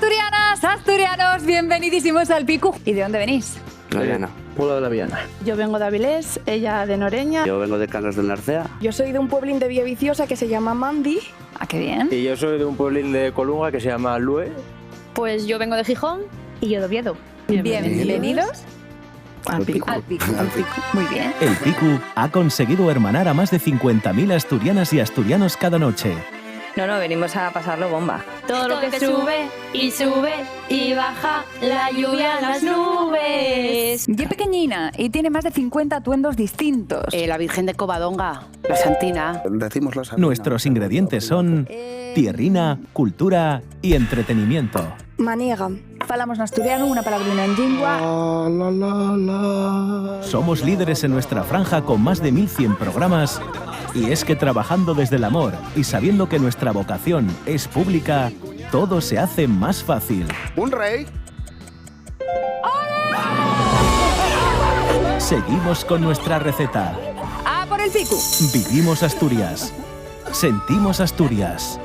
Asturianas, asturianos, bienvenidísimos al Picu. ¿Y de dónde venís? La Viana. Pueblo de la Viana. Yo vengo de Avilés, ella de Noreña. Yo vengo de Cangas del Narcea. Yo soy de un pueblín de Villaviciosa que se llama Mandi. Ah, qué bien. Y yo soy de un pueblín de Colunga que se llama Lue. Pues yo vengo de Gijón y yo de Oviedo. Bienvenidos Al Picu. al Picu. Muy bien. El Picu ha conseguido hermanar a más de 50.000 asturianas y asturianos cada noche. No, venimos a pasarlo bomba. Todo lo que sube y baja, la lluvia en las nubes. Y es pequeñina y tiene más de 50 atuendos distintos. La Virgen de Covadonga, la Santina. Decimos la Nuestros ingredientes son tierrina, cultura y entretenimiento. Maniega. Falamos en asturiano, una palabrina en lingua. Somos líderes en nuestra franja con más de 1.100 programas. Y es que trabajando desde el amor y sabiendo que nuestra vocación es pública, todo se hace más fácil. ¡Un rey! Seguimos con nuestra receta. ¡A por el Picu! Vivimos Asturias. Sentimos Asturias.